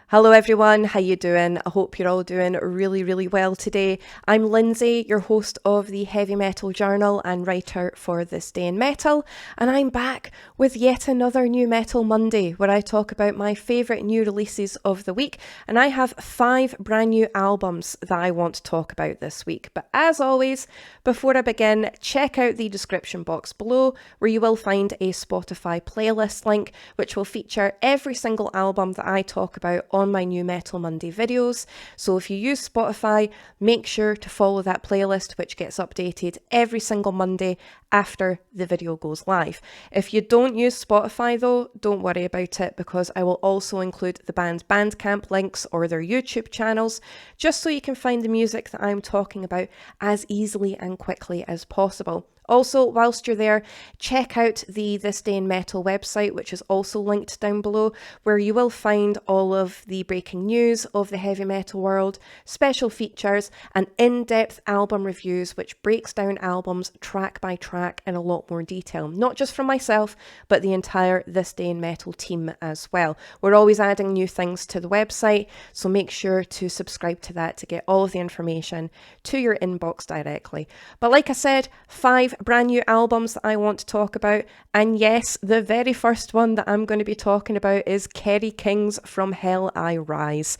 Hello everyone, how you doing? I hope you're all doing really well today. I'm Lindsay, your host of the Heavy Metal Journal and writer for This Day in Metal, and I'm back with yet another New Metal Monday where I talk about my favourite new releases of the week, and I have 5 brand new albums that I want to talk about this week. But as always, before I begin, check out the description box below where you will find a Spotify playlist link which will feature every single album that I talk about on my New Metal Monday videos. So if you use Spotify, make sure to follow that playlist which gets updated every single Monday after the video goes live. If you don't use Spotify though, don't worry about it because I will also include the band's Bandcamp links or their YouTube channels just so you can find the music that I'm talking about as easily and quickly as possible. Also, whilst you're there, check out the This Day in Metal website, which is also linked down below, where you will find all of the breaking news of the heavy metal world, special features, and in-depth album reviews, which breaks down albums track by track in a lot more detail. Not just from myself, but the entire This Day in Metal team as well. We're always adding new things to the website, so make sure to subscribe to that to get all of the information to your inbox directly. But like I said, 5 brand new albums that I want to talk about, and yes, the very first one that I'm going to be talking about is Kerry King's From Hell I Rise.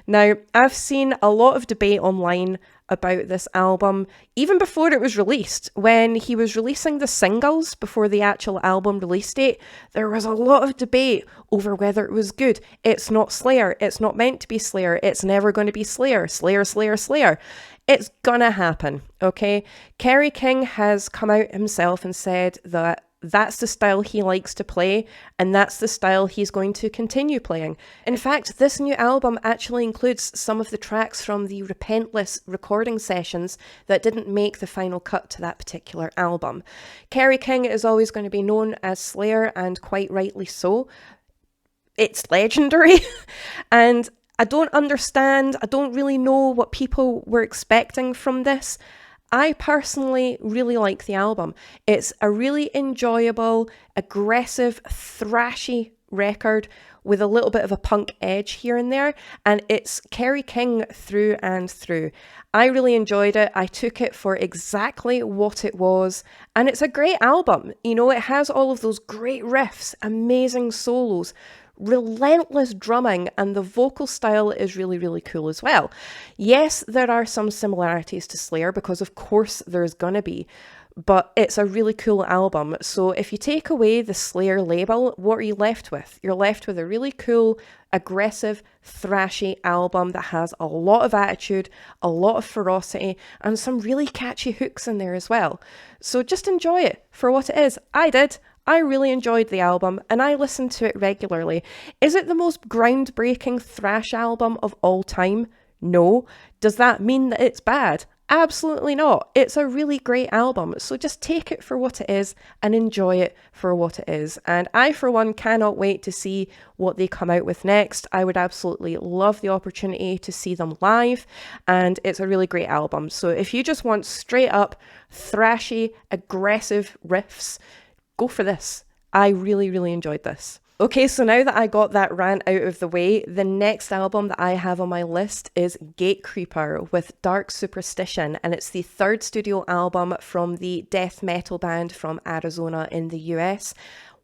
Now, I've seen a lot of debate online about this album even before it was released. When he was releasing the singles before the actual album release date, there was a lot of debate over whether it was good. It's not Slayer, it's not meant to be Slayer, it's never going to be Slayer, Slayer. It's gonna happen, okay? Kerry King has come out himself and said that that's the style he likes to play, and that's the style he's going to continue playing. In fact, this new album actually includes some of the tracks from the Repentless recording sessions that didn't make the final cut to that particular album. Kerry King is always going to be known as Slayer, and quite rightly so. It's legendary, and I don't really know what people were expecting from this. I personally really like the album. It's a really enjoyable, aggressive, thrashy record with a little bit of a punk edge here and there, and it's Kerry King through and through. I really enjoyed it. I took it for exactly what it was, and it's a great album. You know, it has all of those great riffs, amazing solos, relentless drumming, and the vocal style is really cool as well. Yes, there are some similarities to Slayer because of course there's gonna be, but it's a really cool album. So if you take away the Slayer label, what are you left with? You're left with a really cool, aggressive, thrashy album that has a lot of attitude, a lot of ferocity, and some really catchy hooks in there as well. So just enjoy it for what it is. I did. I really enjoyed the album and I listened to it regularly. Is it the most groundbreaking thrash album of all time? No. Does that mean that it's bad? Absolutely not. It's a really great album, so just take it for what it is and enjoy it for what it is. And I, for one, cannot wait to see what they come out with next. I would absolutely love the opportunity to see them live, and it's a really great album. So if you just want straight up thrashy, aggressive riffs, go for this. I really enjoyed this. Okay, so now that I got that rant out of the way, the next album that I have on my list is Gatecreeper with Dark Superstition, and it's the 3rd studio album from the death metal band from Arizona in the US.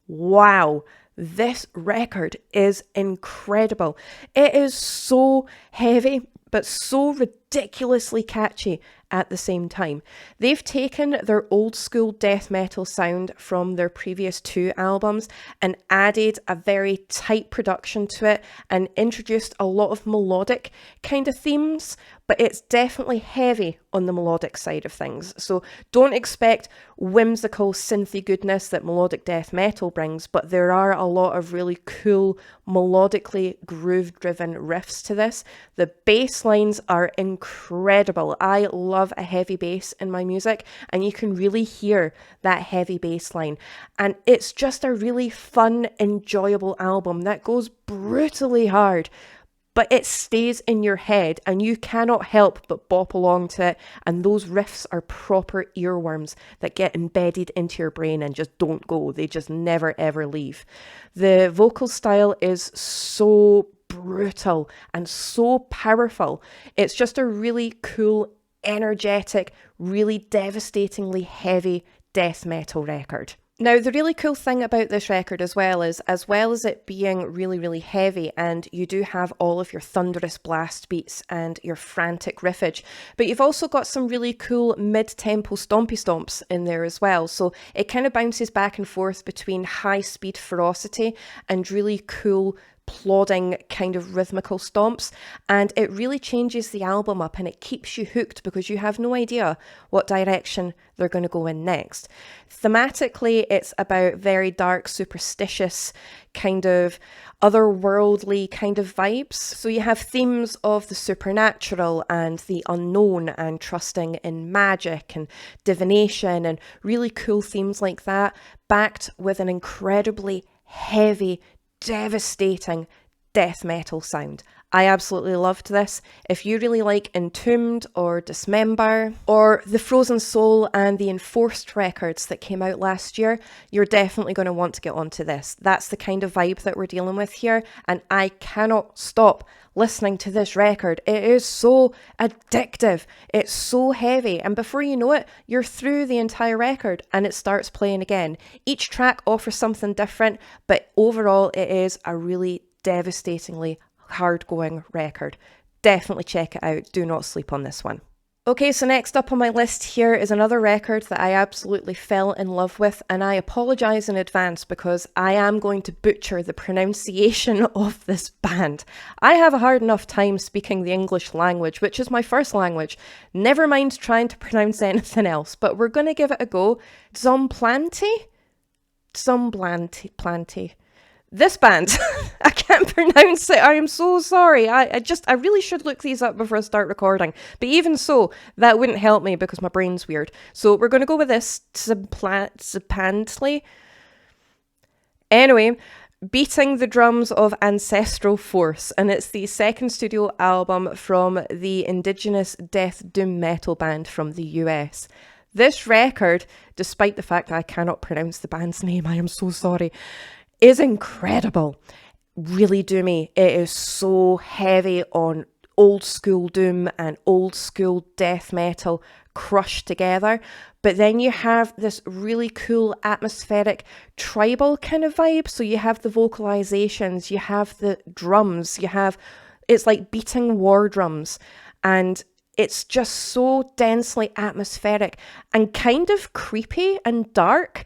Wow, this record is incredible. It is so heavy, but so ridiculously catchy at the same time. They've taken their old school death metal sound from their previous 2 albums and added a very tight production to it and introduced a lot of melodic kind of themes, but it's definitely heavy on the melodic side of things. So don't expect whimsical synthy goodness that melodic death metal brings, but there are a lot of really cool melodically groove-driven riffs to this. The bass lines are incredible. I love a heavy bass in my music, and you can really hear that heavy bass line. And it's just a really fun, enjoyable album that goes brutally hard, but it stays in your head and you cannot help but bop along to it. And those riffs are proper earworms that get embedded into your brain and just don't go. They just never ever leave. The vocal style is so brutal and so powerful. It's just a really cool, energetic, really devastatingly heavy death metal record. Now, the really cool thing about this record as well is, as well as it being really, really heavy, and you do have all of your thunderous blast beats and your frantic riffage, but you've also got some really cool mid-tempo stompy stomps in there as well. So it kind of bounces back and forth between high-speed ferocity and really cool plodding kind of rhythmical stomps, and it really changes the album up and it keeps you hooked because you have no idea what direction they're going to go in next. Thematically, it's about very dark, superstitious, kind of otherworldly kind of vibes. So you have themes of the supernatural and the unknown and trusting in magic and divination and really cool themes like that, backed with an incredibly heavy, devastating death metal sound. I absolutely loved this. If you really like Entombed or Dismember or The Frozen Soul and the Enforced records that came out last year, you're definitely going to want to get onto this. That's the kind of vibe that we're dealing with here, and I cannot stop listening to this record. It is so addictive. It's so heavy, and before you know it, you're through the entire record and it starts playing again. Each track offers something different, but overall it is a really devastatingly hard-going record. Definitely check it out. Do not sleep on this one. Okay, so next up on my list here is another record that I absolutely fell in love with, and I apologise in advance because I am going to butcher the pronunciation of this band. I have a hard enough time speaking the English language, which is my first language. Never mind trying to pronounce anything else, but we're going to give it a go. Zomblanti? This band, I can't pronounce it. I am so sorry. I really should look these up before I start recording. But even so, that wouldn't help me because my brain's weird. So we're going to go with this. Zapantly. Anyway, Beating the Drums of Ancestral Force. And it's the second studio album from the indigenous death doom metal band from the US. This record, despite the fact that I cannot pronounce the band's name, I am so sorry, is incredible. Really doomy. It is so heavy on old school doom and old school death metal crushed together. But then you have this really cool atmospheric tribal kind of vibe. So you have the vocalizations, you have the drums, it's like beating war drums, and it's just so densely atmospheric and kind of creepy and dark,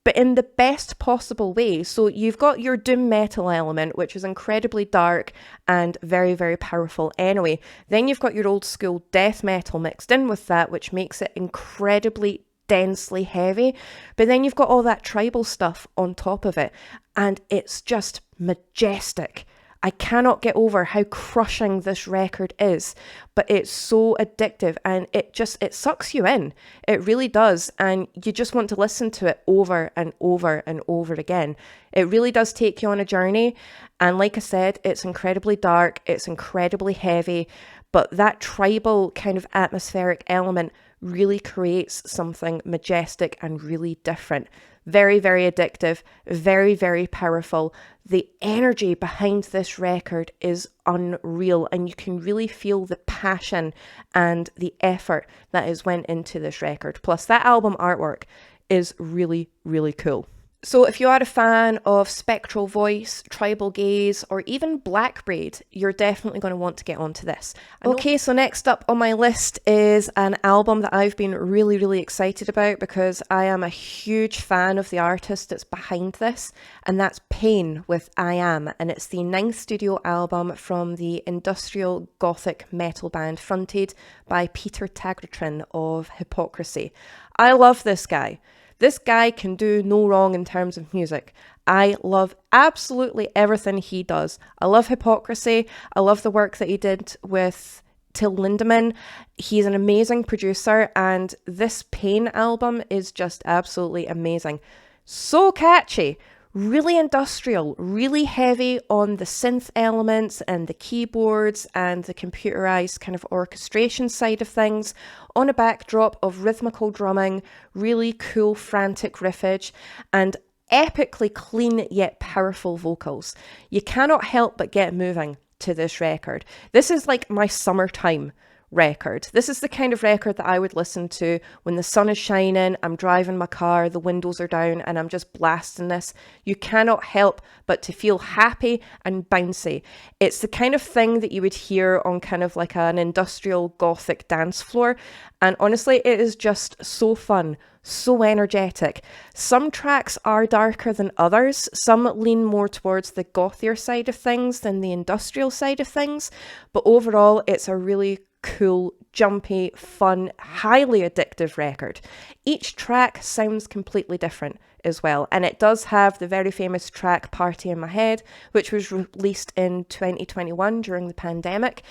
but in the best possible way. So you've got your doom metal element, which is incredibly dark and very, very powerful anyway. Then you've got your old school death metal mixed in with that, which makes it incredibly densely heavy. But then you've got all that tribal stuff on top of it, and it's just majestic. I cannot get over how crushing this record is, but it's so addictive and it sucks you in. It really does, and you just want to listen to it over and over and over again. It really does take you on a journey, and like I said, it's incredibly dark, it's incredibly heavy, but that tribal kind of atmospheric element really creates something majestic and really different. Very, very addictive, very, very powerful. The energy behind this record is unreal, and you can really feel the passion and the effort that has went into this record. Plus, that album artwork is really, really cool. So if you are a fan of Spectral Voice, Tribal Gaze, or even Black Braid, you're definitely going to want to get onto this. Okay, so next up on my list is an album that I've been really, really excited about because I am a huge fan of the artist that's behind this, and that's Pain with I Am, and it's the 9th studio album from the industrial Gothic metal band fronted by Peter Taggretron of Hypocrisy. I love this guy. This guy can do no wrong in terms of music. I love absolutely everything he does. I love Hypocrisy. I love the work that he did with Till Lindemann. He's an amazing producer, and this Pain album is just absolutely amazing. So catchy, really industrial, really heavy on the synth elements and the keyboards and the computerized kind of orchestration side of things, on a backdrop of rhythmical drumming, really cool frantic riffage, and epically clean yet powerful vocals. You cannot help but get moving to this record. This is like my summertime record. This is the kind of record that I would listen to when the sun is shining, I'm driving my car, the windows are down, and I'm just blasting this. You cannot help but to feel happy and bouncy. It's the kind of thing that you would hear on kind of like an industrial Gothic dance floor. And honestly, it is just so fun, so energetic. Some tracks are darker than others. Some lean more towards the gothier side of things than the industrial side of things. But overall, it's a really cool, jumpy, fun, highly addictive record. Each track sounds completely different as well, and it does have the very famous track Party in My Head, which was released in 2021 during the pandemic,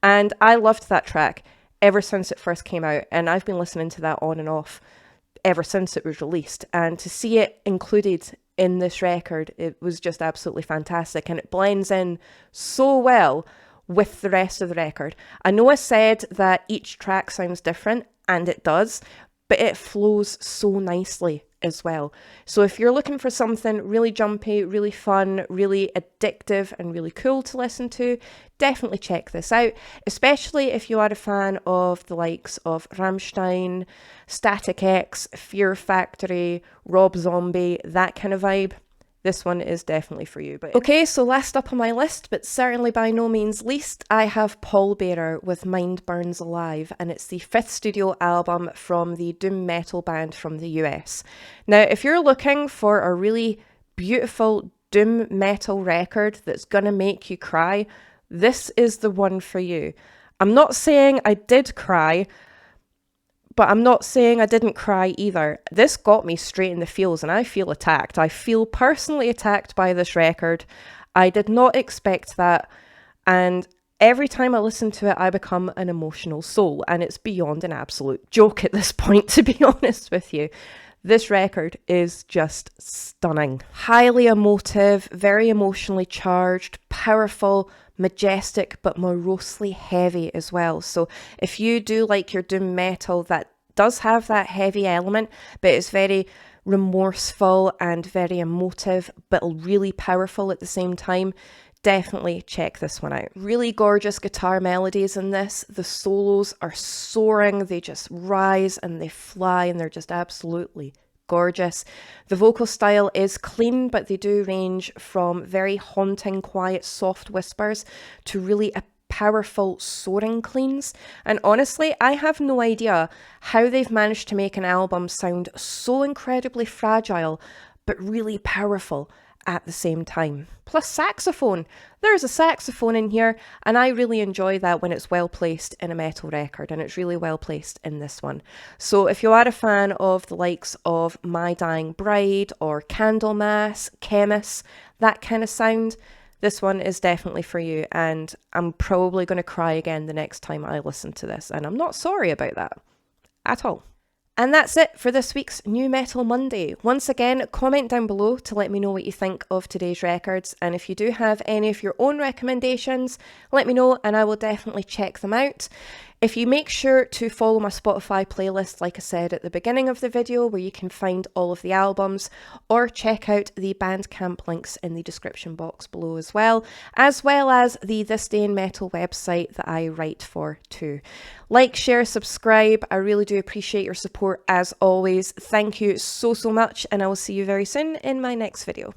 and I loved that track ever since it first came out, and I've been listening to that on and off ever since it was released, and to see it included in this record, it was just absolutely fantastic, and it blends in so well with the rest of the record. I know I said that each track sounds different, and it does, but it flows so nicely as well. So if you're looking for something really jumpy, really fun, really addictive, and really cool to listen to, definitely check this out, especially if you are a fan of the likes of Rammstein, Static X, Fear Factory, Rob Zombie, that kind of vibe. This one is definitely for you. But okay, so last up on my list, but certainly by no means least, I have Pallbearer with Mind Burns Alive, and it's the 5th studio album from the doom metal band from the US. Now, if you're looking for a really beautiful doom metal record that's gonna make you cry, this is the one for you. I'm not saying I did cry, but I'm not saying I didn't cry either. This got me straight in the feels, and I feel attacked. I feel personally attacked by this record. I did not expect that, and every time I listen to it, I become an emotional soul, and it's beyond an absolute joke at this point, to be honest with you. This record is just stunning. Highly emotive, very emotionally charged, powerful, majestic, but morosely heavy as well. So if you do like your doom metal that does have that heavy element, but it's very remorseful and very emotive, but really powerful at the same time, definitely check this one out. Really gorgeous guitar melodies in this. The solos are soaring, they just rise and they fly, and they're just absolutely gorgeous. The vocal style is clean, but they do range from very haunting, quiet, soft whispers to really powerful soaring cleans. And honestly, I have no idea how they've managed to make an album sound so incredibly fragile, but really powerful at the same time. Plus saxophone. There's a saxophone in here, and I really enjoy that when it's well placed in a metal record, and it's really well placed in this one. So if you are a fan of the likes of My Dying Bride or Candlemass, Chemist, that kind of sound, this one is definitely for you, and I'm probably going to cry again the next time I listen to this, and I'm not sorry about that at all. And that's it for this week's New Metal Monday. Once again, comment down below to let me know what you think of today's records, and if you do have any of your own recommendations, let me know and I will definitely check them out. If you make sure to follow my Spotify playlist, like I said at the beginning of the video, where you can find all of the albums, or check out the Bandcamp links in the description box below as well as the This Day in Metal website that I write for too. Like, share, subscribe. I really do appreciate your support as always. Thank you so much, and I will see you very soon in my next video.